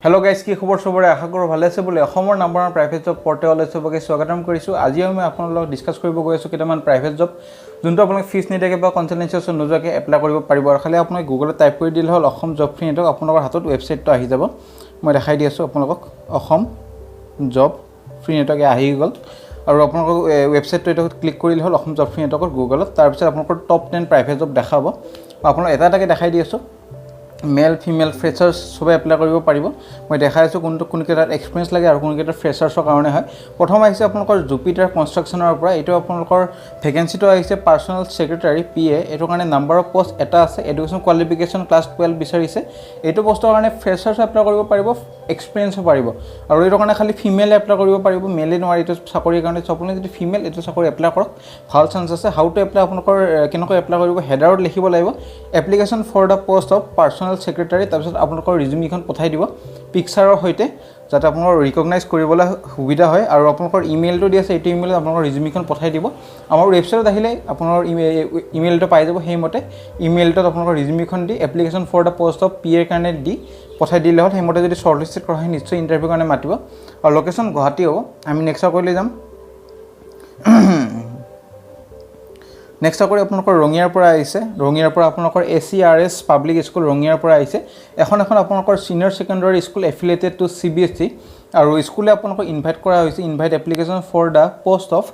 Hello guys কি খবৰ সবৰে আশা কৰো ভালে আছে বুলি অসমৰ নাম্বাৰ 1 প্ৰাইভেট জব পৰ্টেললৈ সবকে স্বাগতম কৰিছো আজি আমি আপোনালোকৰ লগত ডিসকাস কৰিব গৈ আছো কেইটামান প্ৰাইভেট জব যোনটো আপোনালোকে ফিজ নিদিয়াকৈ বা কনসালটেন্সি নোযোৱাকৈ এপ্লাই কৰিব পাৰিব আৰু খালি আপোনালোকে গুগলত টাইপ কৰি দিলে হ'ল অসম জব ফ্ৰী নেটৱৰ্ক আপোনালোকৰ হাতত ৱেবছাইটটো আহি যাব মই দেখাই দি আছো আপোনালোকক অসম জব ফ্ৰী নেটৱৰ্ক আহি গ'ল আৰু আপোনালোকৰ ৱেবছাইটটো এটা ক্লিক কৰিলে হ'ল অসম জব ফ্ৰী নেটৱৰ্কৰ গুগলত তাৰ পিছত আপোনালোকৰ টপ 10 প্ৰাইভেট জব দেখাব আপোনালোক এটা এটাকৈ দেখাই দি আছো মেল ফিমেল ফ্ৰেছাৰ্ছ সবে এপ্লাই কৰিব পাৰিব মই দেখাই আছো কোন কেটাত এক্সপেৰিয়েন্স লাগে আৰু কোন কেটাত ফ্ৰেছাৰ্ছৰ কাৰণে হয় প্ৰথম আহিছে আপোনালোকৰ জুপিটাৰ কনষ্ট্ৰাকচনৰ পৰা এটো আপোনালোকৰ ভ্যাকেন্সিটো আহিছে পাৰ্সোনাল সেক্ৰেটাৰী পিএ এটো কাৰণে নাম্বাৰ অফ পোষ্ট এটা আছে এডুকেশ্যন কোৱালিফিকেশ্যন ক্লাছ 12 বিচাৰিছে এটো পোষ্টৰ কাৰণে ফ্ৰেছাৰ্ছ এপ্লাই কৰিব পাৰিব এক্সপেৰিয়েন্স পাৰিব আৰু এটো কাৰণে খালি ফিমেল এপ্লাই কৰিব পাৰিব মেলে নোৱাৰি এটো চাকৰিৰ কাৰণে আপুনি যদি ফিমেল এটো চাকৰি এপ্লাই কৰক ভাল চান্স আছে হাউ টু এপ্লাই আপোনালোকৰ কেনেকৈ এপ্লাই কৰিব হেডাৰত লিখিব লাগিব application for the post of personal secretary তাৰপিছত আপোনালোকৰ ৰিজিউমিখন পঠাই দিব পিকচাৰৰ হৈতে যাতে আপোনালোকৰ ৰিকগনাইজ কৰিবলৈ সুবিধা হয় আৰু আপোনালোকৰ ইমেইলটো দি আছে এইটো ইমেইলত আপোনালোকৰ ৰিজিউমিখন পঠাই দিব আমাৰ ৱেবছাইটত আহিলে আপোনালোকৰ ইমেইলটো পাই যাব সেইমতে ইমেইলটোত আপোনালোকৰ ৰিজিউমিখন দি application for the post of পিএৰ কাৰণে দি পঠাই দিলে হ'ল সেইমতে যদি শৰ্টলিষ্টেড কৰা হয় নিশ্চয় ইন্টাৰভিউ কাৰণে মাতিব আৰু লোকেশ্যন গুৱাহাটী হ'ব আমি নেক্সট কৰিলে যাম নেক্সট কৰি আপোনালোকৰ ৰঙিয়াৰ পৰা আহিছে ৰঙিয়াৰ পৰা আপোনালোকৰ এচিআৰএছ পাব্লিক স্কুল ৰঙিয়াৰ পৰা আহিছে এখন আপোনালোকৰ senior secondary school affiliated to CBSE আৰু স্কুলে আপোনালোকক ইনভাইট কৰা হৈছে invite application for the post of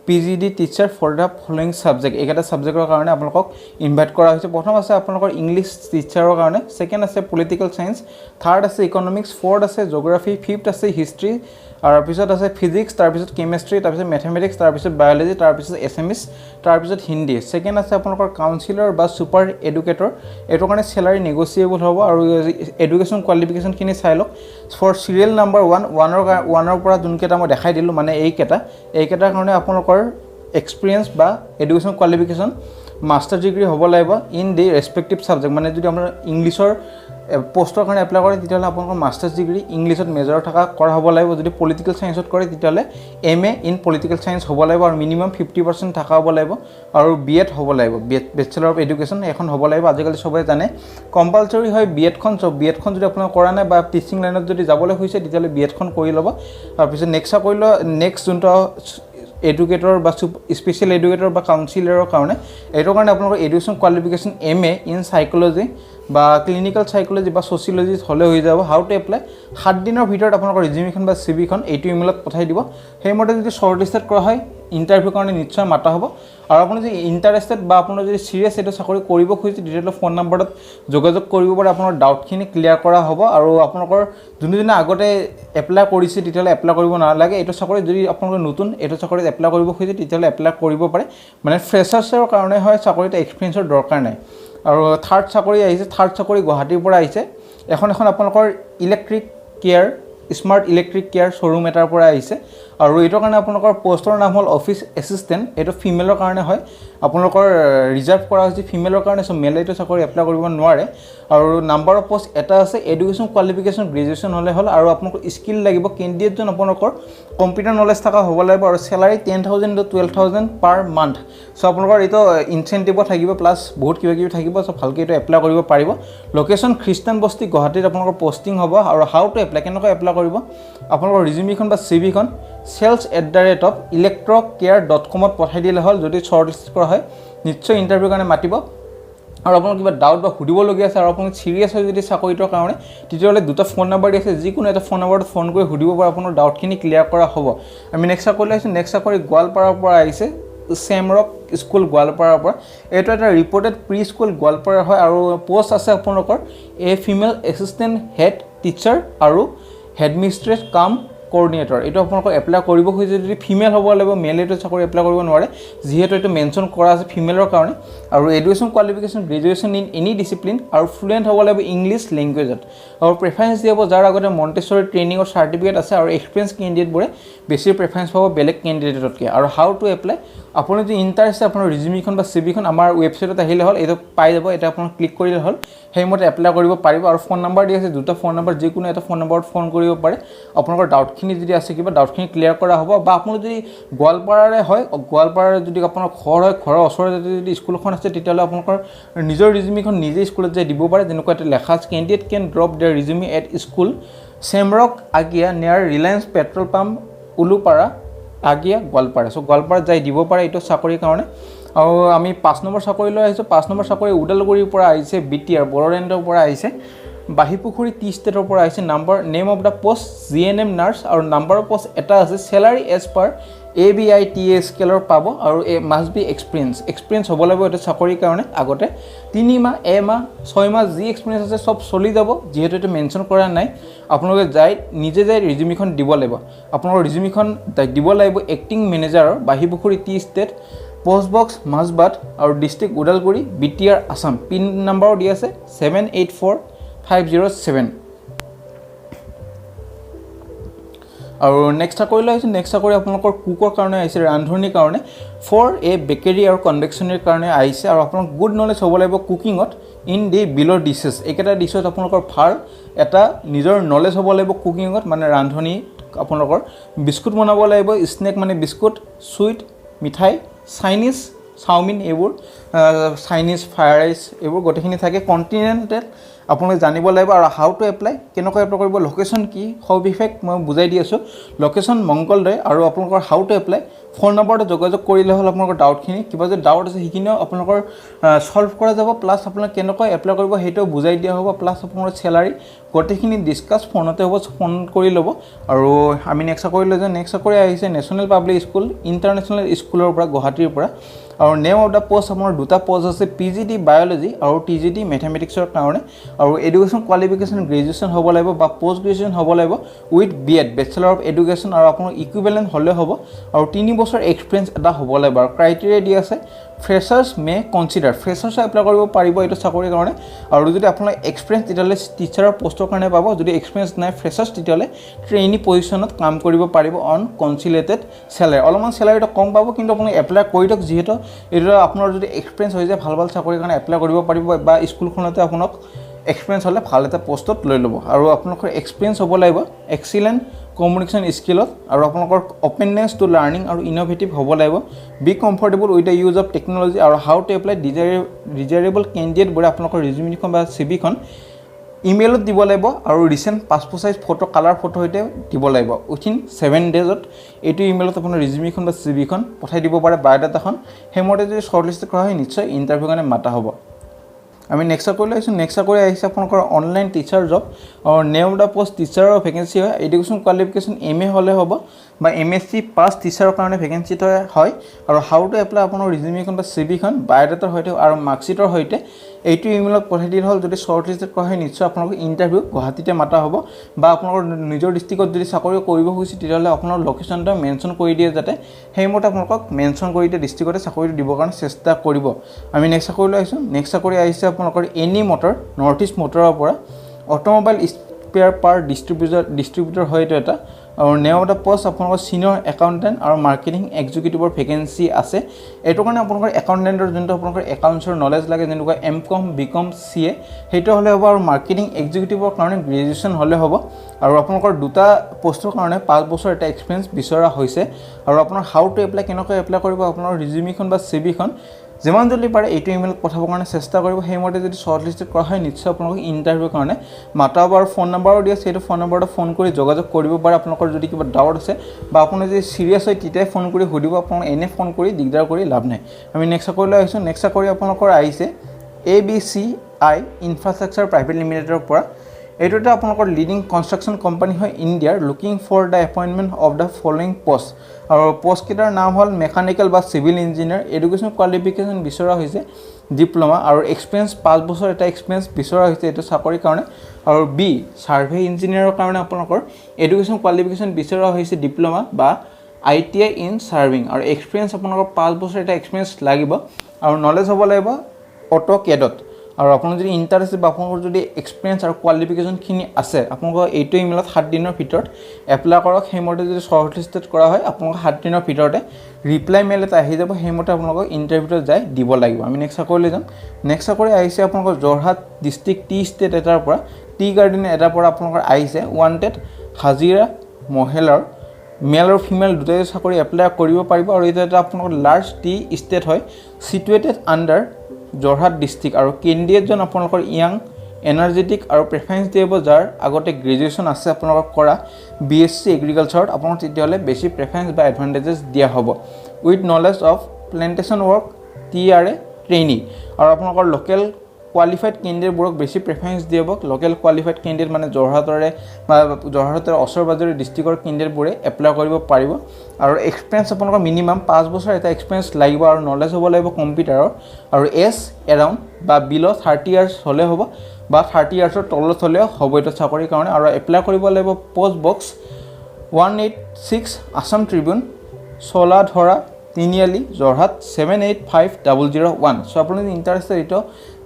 PGT teacher for the following subject এইকেইটা সাবজেক্টৰ কাৰণে আপোনালোকক ইনভাইট কৰা হৈছে প্ৰথম আছে আপোনালোকৰ ইংলিছ টিচাৰৰ কাৰণে সেকেন্ড আছে পলিটিকেল সায়েন্স থাৰ্ড আছে ইকনমিক্স ফৰ্থ আছে জিওগ্ৰাফি ফিফথ আছে হিষ্ট্ৰী আৰু পিছত আছে ফিজিক্স তাৰ পিছত কেমিষ্ট্ৰি তাৰ পিছত ম্যাথমেটিক্স তাৰ পিছত বায়োলজি তাৰ পিছত এছএমএছ তাৰ পিছত হিন্দী সেকেন্ড আছে আপোনালোকৰ কাউন্সিলৰ বা সুপাৰ এডুকেটৰ এটো কাৰণে স্যালাৰি নেগোচিয়েবল হ'ব আৰু এডুকেশ্যন কোৱালিফিকেশ্যন কিনি চাই লওক ফৰ সিৰিয়েল নাম্বাৰ 1 পৰা যোনকেটা মই দেখাই দিলো মানে এইকেটাৰ কাৰণে আপোনালোকৰ এক্সপেৰিয়েন্স বা এডুকেশ্যন কোৱালিফিকেশ্যন মাস্টাৰ ডিগ্ৰী হ'ব লাগিব ইন দি ৰেসপেক্টিভ সাবজেক্ট মানে যদি আপোনাৰ ইংলিছৰ পোষ্টৰ কাৰণে এপ্লাই কৰে তেতিয়ালে আপোনালোকৰ মাস্টাৰ্ছ ডিগ্ৰী ইংলিছত মেজৰ থকা কৰা হ'ব লাগিব যদি পলিটিকেল সায়েন্সত কৰে তেতিয়ালে এমএ ইন পলিটিকেল সায়েন্স হ'ব লাগিব আৰু মিনিমাম 50% থকা হ'ব লাগিব আৰু বিএড হ'ব লাগিব বেচেলৰ অফ এডুকেশ্যন এখন হ'ব লাগিব আজিকালি সবাই জানে কম্পালসৰি হয় বিএডখন যদি আপোনাৰ কৰা নাই বা টিচিং লাইনত যদি যাবলৈ হৈছে তেতিয়ালে বিএডখন কৰি ল'ব আৰু পিছত নেক্সট যোনটো এডুকেটৰ বা স্পেশাল এডুকেটৰ বা কাউন্সিলৰৰ কাৰণে এটো কাৰণে আপোনালোকৰ education qualification MA in psychology বা ক্লিনিক্যাল সাইকোলজি বা সোশিয়োলজি হলে হৈ যাব হাউ টু এপ্লাই 7 দিনৰ ভিতৰত আপোনালোকৰ ৰিজিউমিখন বা সিভিখন এইটো ইমেইলত পঠাই দিব সেইমতে যদি শৰ্টলিষ্টেড কৰা হয় ইন্টাৰভিউ কাৰণে নিশ্চয় মাতা হ'ব আৰু আপুনি যদি ইন্টাৰেষ্টেড বা আপুনি যদি সিৰিয়াস এটো চাকৰি কৰিব খুজিছে তেতিয়ালে ফোন নম্বৰত যোগাযোগ কৰিব পাৰে আপোনাৰ ডাউটখিনি ক্লিয়াৰ কৰা হ'ব আৰু আপোনালোকৰ যোনদিনা আগতে এপ্লাই কৰিছে তেতিয়ালে এপ্লাই কৰিব নালাগে এটো চাকৰি যদি আপোনালোক নতুন এটো চাকৰিত এপ্লাই কৰিব খুজিছে তেতিয়ালে এপ্লাই কৰিব পাৰে মানে ফ্ৰেছাৰ্ছৰ কাৰণে হয় চাকৰিতে এক্সপেৰিয়েন্সৰ দৰকাৰ নাই আৰু থাৰ্ড চাকৰি আহিছে থাৰ্ড চাকৰি গুৱাহাটীৰ পৰা আহিছে এখন আপোনালোকৰ electric care smart electric care showroom এটাৰ পৰা আহিছে আৰু এটো কাৰণে আপোনালোকৰ পোষ্টৰ নাম হ'ল অফিচ এসিস্টেন্ট এটো ফিমেলৰ কাৰণে হয় আপোনালোকৰ ৰিজাৰ্ভ কৰা হৈছে ফিমেলৰ কাৰণে সো মেল এটো চাকৰি এপ্লাই কৰিব নোৱাৰে আৰু নাম্বাৰ অফ পোষ্ট এটা আছে এডুকেশ্যন কোৱালিফিকেশ্যন গ্ৰেজুৱেচন হলে হ'ল আৰু আপোনালোকৰ স্কিল লাগিব কেণ্ডিডেটজন আপোনালোকৰ কম্পিউটাৰ নলেজ থকা হ'ব লাগিব আৰু স্যালাৰি 10,000 to 12,000 পাৰ মান্থ সো আপোনালোকৰ এটো ইনসেন্টিভ থাকিব প্লাস বহুত কিবা থাকিব সো ভালকৈ এটো এপ্লাই কৰিব পাৰিব লোকেশ্যন খ্ৰীষ্টান বস্তি গুৱাহাটীত আপোনালোকৰ পোষ্টিং হ'ব আৰু হাউ টু এপ্লাই কেনেকৈ এপ্লাই কৰিব আপোনালোকৰ ৰিজিউমিখন বা সিভিখন sales@electrocare.com ত পঠাই দিলে হ'ল যদি শৰ্টলিষ্ট কৰা হয় নিশ্চয় ইন্টাৰভিউ কাৰণে মাতিব আৰু আপোনালোক কিবা ডাউট বা সুধিব লগিয়া আছে আৰু আপুনি সিৰিয়াস হৈ যদি চাকৰিটোৰ কাৰণে তেতিয়ালে দুটা ফোন নম্বৰ দি আছে যিকোনো এটা ফোন নম্বৰত ফোন কৰি সুধিব পাৰে আপোনাৰ ডাউটখিনি ক্লিয়াৰ কৰা হ'ব আমি নেক্সট চাকৰি আহিছো নেক্সট চাকৰি গোৱালপাৰাৰ পৰা আহিছে সেমৰক স্কুল গোৱালপাৰাৰ পৰা এটো এটা ৰিপৰ্টেড প্ৰি স্কুল গোৱালপাৰা হয় আৰু পোষ্ট আছে আপোনালোকৰ a female assistant head teacher আৰু হেডমিস্ট্ৰেছ কাম কোঅৰ্ডিনেটৰ এটো আপোনালোকৰ এপ্লাই কৰিব খুজিছে যদি ফিমেল হ'ব লাগিব মেল এটো চাকৰি এপ্লাই কৰিব নোৱাৰে যিহেতু এটো মেনশন কৰা আছে ফিমেলৰ কাৰণে আৰু education qualification graduation in any discipline আৰু ফ্লুয়েন্ট হ'ব লাগিব ইংলিছ ল্যাঙ্গুৱেজত আৰু প্ৰেফাৰেন্স দিব যাৰ আগতে মন্টেছৰী ট্ৰেইনিংৰ সাৰ্টিফিকেট আছে আৰু এক্সপেৰিয়েন্স কেণ্ডিডেটবোৰে বেছি প্ৰেফাৰেন্স পাব বেলেগ কেণ্ডিডেটতকৈ আৰু হাউ টু এপ্লাই আপুনি যদি ইন্টাৰেষ্ট আপোনাৰ ৰিজিউমিখন বা সিভিখন আমাৰ ৱেবছাইটত আহিলে হ'ল এটো পাই যাব এটা আপুনি ক্লিক কৰিলে হ'ল সেইমতে এপ্লাই কৰিব পাৰিব আৰু ফোন নম্বৰ দি আছে দুটা ফোন নম্বৰ যিকোনো এটা ফোন নম্বৰত ফোন কৰিব পাৰে আপোনালোকৰ ডাউটখিনি যদি আছে কিবা ডাউটখিনি ক্লিয়াৰ কৰা হ'ব বা আপুনি যদি গোৱালপাৰাৰে হয় গোৱালপাৰাৰ যদি আপোনাৰ ঘৰ হয় ঘৰৰ ওচৰতে যদি স্কুলখন আছে তেতিয়ালে আপোনালোকৰ নিজৰ ৰিজিউমিখন নিজে স্কুলত যাই দিব পাৰে যেনেকুৱা এটা লেখা আছে candidate can drop their resume at school Semrock Agia near Reliance Petrol Pump Ulupara Agia Gwalpara. So Gwalpara jai dibo pare eto sakori karone. আৰু আমি 5 নম্বৰ চাকৰি লৈ আহিছো 5 নম্বৰ চাকৰি উদালগুৰিৰ পৰা আহিছে বিটিআৰ বড়োলেণ্ডৰ পৰা আহিছে বাহিপুখুৰী টি ষ্টেটৰ পৰা আহিছে number name of the post GNM nurse আৰু নাম্বাৰ অফ পোষ্ট এটা আছে স্যালাৰি এজ পাৰ ABITA স্কেলৰ পাব আৰু মাষ্ট বি এক্সপেৰিয়েন্স হ'ব লাগিব এটা চাকৰিৰ কাৰণে আগতে 3 মাহ এমাহ 6 মাহ যি এক্সপেৰিয়েন্স আছে সব চলি যাব যেহেতু এটা মেনশন কৰা নাই আপোনালোকে যাই নিজে যাই ৰিজিউমিখন দিব লাগিব আপোনালোকৰ ৰিজিউমিখন দিব লাগিব এক্টিং মেনেজাৰৰ Bahipukhuri tea estate post box Majbat আৰু district Udalguri BTR Assam pin number দি আছে 784507 আৰু নেক্সট চাকৰি লৈ আহিছে নেক্সট চাকৰি আপোনালোকৰ কুকৰ কাৰণে আহিছে ৰান্ধনিৰ কাৰণে ফৰ এ বেকাৰী আৰু কনভেকচনাৰীৰ কাৰণে আহিছে আৰু আপোনাক গুড নলেজ হ'ব লাগিব কুকিঙত ইন দি বিলো ডিশেছ একেটা ডিছত আপোনালোকৰ ভাল এটা নিজৰ নলেজ হ'ব লাগিব কুকিঙত মানে ৰান্ধনি আপোনালোকৰ বিস্কুট বনাব লাগিব স্নেক মানে বিস্কুট সুইট মিঠাই চাইনিজ চাওমিন এইবোৰ চাইনিজ ফ্ৰাইড ৰাইচ এইবোৰ গোটেইখিনি থাকে কন্টিনেন্টেল আপোনালোকে জানিব লাগিব আৰু হাউ টু এপ্লাই কেনেকৈ এপ্লাই কৰিব লোকেশ্যন কি সবিশেষ মই বুজাই দি আছো লোকেশ্যন মংগলদৈ আৰু আপোনালোকৰ হাউ টু এপ্লাই ফোন নম্বৰতে যোগাযোগ কৰিলে হ'ল আপোনালোকৰ ডাউটখিনি কিবা যে ডাউট আছে সেইখিনিও আপোনালোকৰ সলভ কৰা যাব প্লাছ আপোনালোকে কেনেকৈ এপ্লাই কৰিব সেইটো বুজাই দিয়া হ'ব প্লাছ আপোনালোকৰ স্যালাৰি গোটেইখিনি ডিসকাছ ফোনতে হ'ব ফোন কৰি ল'ব আৰু আমি নেক্সট কৰি লৈ যাম নেক্সট কৰি আহিছে নেশ্যনেল পাব্লিক স্কুল ইণ্টাৰনেশ্যনেল স্কুলৰ পৰা গুৱাহাটীৰ পৰা আৰু নেম অফ দা পোষ্ট আপোনাৰ দুটা পোষ্ট আছে PGD বায়োলজি আৰু TGD মেথমেটিক্সৰ কাৰণে আৰু এডুকেশ্যন কোৱালিফিকেশ্যন গ্ৰেজুৱেশ্যন হ'ব লাগিব বা পোষ্ট গ্ৰেজুৱেশ্যন হ'ব লাগিব with BEd bachelor of education আৰু আপোনাৰ ইকুইভেলেন্ট হ'লে হ'ব আৰু 3 বছৰ এক্সপেৰিয়েন্স এটা হ'ব লাগিব আৰু ক্ৰাইটেৰিয়া দি আছে ফ্ৰেছাৰ্ছ মে কনসিডাৰ ফ্ৰেছাৰ্ছ এপ্লাই কৰিব পাৰিব এইটো চাকৰিৰ কাৰণে আৰু যদি আপোনাৰ এক্সপেৰিয়েন্স তেতিয়ালে টিচাৰৰ পোষ্টৰ কাৰণে পাব যদি এক্সপেৰিয়েন্স নাই ফ্ৰেছাৰ্ছ তেতিয়ালে ট্ৰেইনি পজিশনত কাম কৰিব পাৰিব অন কনসিলেটেড স্যালাৰি অলপমান স্যালাৰিটো কম পাব কিন্তু আপুনি এপ্লাই কৰি দিয়ক যেহেতু এটা আপোনাৰ যদি এক্সপেৰিয়েন্স হৈ যায় ভাল চাকৰিৰ কাৰণে এপ্লাই কৰিব পাৰিব বা স্কুলখনতে আপোনাক এক্সপেৰিয়েন্স হ'লে ভাল এটা পোষ্টত লৈ ল'ব আৰু আপোনালোকৰ এক্সপেৰিয়েন্স হ'ব লাগিব এক্সিলেন্ট কমিউনিকেশ্যন স্কিলত আৰু আপোনালোকৰ অপেননেছ টু লাৰ্নিং আৰু ইনোভেটিভ হ'ব লাগিব be comfortable with the use of technology আৰু how to apply desirable candidate বোৰে আপোনালোকৰ ৰিজিউমিখন বা চিভিখন ইমেইলত দিব লাগিব আৰু recent passport size photo colour photo হৈতে দিব লাগিব উইথিন 7 ডেজত এইটো ইমেইলত আপোনাৰ ৰিজিউমিখন বা চিভিখন পঠাই দিব পাৰে বায়োডাটাখন হেমতে যদি শৰ্টলিষ্ট কৰা হয় নিশ্চয় ইন্টাৰভিউ কাৰণে মাতা হ'ব আমি নেক্সট কৰি লৈছো নেক্সট কৰি আহিছে আপোনালোকৰ অনলাইন টিচাৰ জব আৰু নেম অফ দা পোষ্ট টিচাৰৰ ভেকেন্সি হয় এডুকেশ্যন কোৱালিফিকেশ্যন MA হ'লে হ'ব বা MSc পাস টিচাৰৰ কাৰণে ভেকেন্সি হয় আৰু হাউ টু এপ্লাই আপোনাৰ ৰিজিউমিখন বা চিভিখন বায়োডাটাৰ হৈতে আৰু মাৰ্কশিটৰ হৈতে এইটো ইমেইলত পঠাই দিলে হ'ল যদি শৰ্টলিষ্ট কৰা হয় নিশ্চয় আপোনালোক ইন্টাৰভিউ গুৱাহাটীতে মাতা হ'ব বা আপোনালোকৰ নিজৰ ডিস্ট্ৰিক্টত যদি চাকৰি কৰিব খুজিছে তেতিয়ালে আপোনাৰ লোকেশ্যনটো মেনশন কৰি দিয়ে যাতে হেইমতে আপোনালোকক মেনশন কৰি দিয়ে ডিস্ট্ৰিক্টতে চাকৰি দিব কাৰণে চেষ্টা কৰিব আমি নেক্সট চাকৰি লৈ আহিছো নেক্সট চাকৰি আহিছে আপোনালোকৰ এনি মটৰ নৰ্থ ইষ্ট মটৰৰ পৰা অটোমোবাইল স্পেয়াৰ পাৰ্ট ডিস্ট্ৰিবিউটৰ হয়তো এটা আৰু নেম অফ দা পোষ্ট আপোনালোকৰ সিনিয়ৰ একাউন্টেন্ট আৰু মাৰ্কেটিং এক্সিকিউটিভৰ ভেকেন্সি আছে এটো কাৰণে আপোনালোকৰ একাউন্টেন্টৰ যোনটো আপোনালোকৰ একাউন্টছৰ নলেজ লাগে যেনেকুৱা MCom BCom CA হেটো হলে হ'ব আৰু মাৰ্কেটিং এক্সিকিউটিভৰ কাৰণে গ্ৰেজুৱেচন হলে হ'ব আৰু আপোনালোকৰ দুটা পোষ্টৰ কাৰণে 5 বছৰ এটা এক্সপেৰিয়েন্স বিচৰা হৈছে আৰু আপোনাৰ হাউ টু এপ্লাই কেনেকৈ এপ্লাই কৰিব আপোনাৰ ৰিজিউমিখন বা CVখন যেমান জলদি পাৰে এইটো ইমেইলত পঠাবৰ কাৰণে চেষ্টা কৰিব হেমতে যদি শৰ্টলিস্টেড কৰা হয় নিশ্চয় আপোনালোক ইন্টাৰভিউ কাৰণে মাতাব আৰু ফোন নম্বৰো দিয়া আছে এইটো ফোন নম্বৰটো ফোন কৰি যোগাযোগ কৰিব পাৰে আপোনালোকৰ যদি কিবা ডাউট আছে বা আপুনি যদি সিৰিয়াস হয় তেতিয়া ফোন কৰি সুধিব আপোনাক এনে ফোন কৰি দিগদাৰ কৰি লাভ নাই আমি নেক্সট কৰি লৈ আহিছো নেক্সট কৰি আপোনালোকৰ আহিছে ABCI ইনফ্ৰাষ্ট্ৰাকচাৰ প্ৰাইভেট লিমিটেডৰ পৰা এইটো এটা আপোনালোকৰ লিডিং কনষ্ট্ৰাকচন কোম্পানী হয় ইণ্ডিয়াৰ looking for the appointment of the following post আৰু পোষ্ট কেটাৰ নাম হ'ল মেকানিক্যাল বা সিভিল ইঞ্জিনিয়াৰ এডুকেশ্যন কোৱালিফিকেশ্যন বিচৰা হৈছে ডিপ্লোমা আৰু এক্সপেৰিয়েন্স 5 বছৰ এটা এক্সপেৰিয়েন্স বিচৰা হৈছে এটা চাকৰিৰ কাৰণে আৰু বি সাৰ্ভে ইঞ্জিনিয়াৰৰ কাৰণে আপোনালোকৰ এডুকেশ্যন কোৱালিফিকেশ্যন বিচৰা হৈছে ডিপ্লোমা বা ITI ইন সাৰ্ভিং আৰু এক্সপেৰিয়েন্স আপোনালোকৰ 5 বছৰ এটা এক্সপেৰিয়েন্স লাগিব আৰু নলেজ হ'ব লাগিব অটোকেডত আৰু আপোনালোক যদি ইন্টাৰেষ্ট বা আপোনালোকৰ যদি এক্সপেৰিয়েন্স আৰু কোৱালিফিকেশ্যন খিনি আছে আপোনালোকৰ এইটো ইমেইলত 7 দিনৰ ভিতৰত এপ্লাই কৰক হেমতে যদি শৰ্টলিস্টেড কৰা হয় আপোনালোক 7 দিনৰ ভিতৰতে ৰিপ্লাই মেইল এটা আহি যাব হেমতে আপোনালোক ইন্টাৰভিউত যাই দিব লাগিব আমি নেক্সট কৰি লৈ যাম নেক্সট কৰি আহিছে আপোনালোকৰ জৰহাট ডিস্ট্ৰিক্ট টি ষ্টেট এটাৰ পৰা টি গাৰ্ডেন এটাৰ পৰা আপোনালোকৰ আহিছে ওয়ান্টেড হাজিৰা মহিলাৰ মেল আৰু ফিমেল দুটাই চাকৰি এপ্লাই কৰিব পাৰিব আৰু এটা আপোনালোকৰ লাৰ্জ টি ষ্টেট হয় সিটুৱেটেড আন্ডাৰ জৰহাট ডিস্ট্ৰিক্ট আৰু কেণ্ডিডেটজন আপোনালোকৰ ইয়াং এনাৰ্জেটিক আৰু প্ৰেফাৰেঞ্চ দিব যাৰ আগতে গ্ৰেজুৱেশ্যন আছে আপোনালোকক কৰা BSc এগ্ৰিকালচাৰত আপোনাক তেতিয়াহ'লে বেছি প্ৰেফাৰেঞ্চ বা এডভান্টেজেছ দিয়া হ'ব with knowledge of plantation work TRA trainee আৰু আপোনালোকৰ লোকেল কোৱালিফাইড কেণ্ডিডেটবোৰক বেছি প্ৰেফাৰেঞ্চ দিব লোকেল কোৱালিফাইড কেণ্ডিডেট মানে যোৰহাটৰ ওচৰ পাজৰে ডিষ্ট্ৰিক্টৰ কেণ্ডিডেটবোৰে এপ্লাই কৰিব পাৰিব আৰু এক্সপিৰিয়েঞ্চ আপোনালোকৰ মিনিমাম 5 বছৰ এটা এক্সপিৰিয়েঞ্চ লাগিব আৰু নলেজ হ'ব লাগিব কম্পিউটাৰৰ আৰু এজ এৰাউণ্ড বা বিল' 30 ইয়াৰ্ছ হ'লে হ'ব বা 30 ইয়াৰ্ছৰ তলত হ'লেও হ'ব এইটো চাকৰিৰ কাৰণে আৰু এপ্লাই কৰিব লাগিব পোষ্ট বক্স 186 আছাম ট্ৰিবিউন চলাধৰা তিনিআলি যোৰহাট 785001 চ' আপুনি ইণ্টাৰেষ্টেড এইটো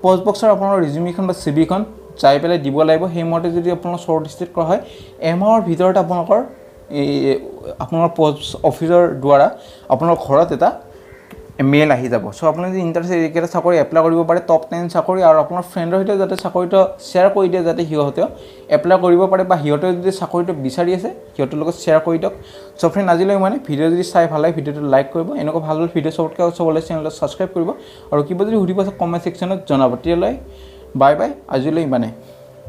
পোষ্ট বক্সৰ আপোনাৰ ৰিজিউমিখন বা চিভিখন চাই পেলাই দিব লাগিব সেইমতে যদি আপোনাৰ শ্বৰ্ট লিষ্টেড কৰা হয় এমাহৰ ভিতৰত আপোনাৰ পোষ্ট অফিচৰ দ্বাৰা আপোনাৰ ঘৰত এটা মেইল আহি যাব চ' আপুনি যদি ইণ্টাৰেষ্টেড এইকেইটা চাকৰি এপ্লাই কৰিব পাৰে টপ 10 চাকৰি আৰু আপোনাৰ ফ্ৰেণ্ডৰ সৈতে যাতে চাকৰিটো শ্বেয়াৰ কৰি দিয়ে যাতে সিহঁতেও এপ্লাই কৰিব পাৰে বা সিহঁতে যদি চাকৰিটো বিচাৰি আছে সিহঁতৰ লগত শ্বেয়াৰ কৰি দিয়ক চ' ফ্ৰেণ্ড আজিলৈ মানে ভিডিঅ' যদি চাই ভাল লাগে ভিডিঅ'টো লাইক কৰিব এনেকুৱা ভাল ভাল ভিডিঅ' চবতকৈ চাবলৈ চেনেলটো ছাবস্ক্ৰাইব কৰিব আৰু কিবা যদি সুধিব আছে কমেণ্ট ছেকশ্যনত জনাব তেতিয়ালৈ বাই বাই আজিলৈ ইমানে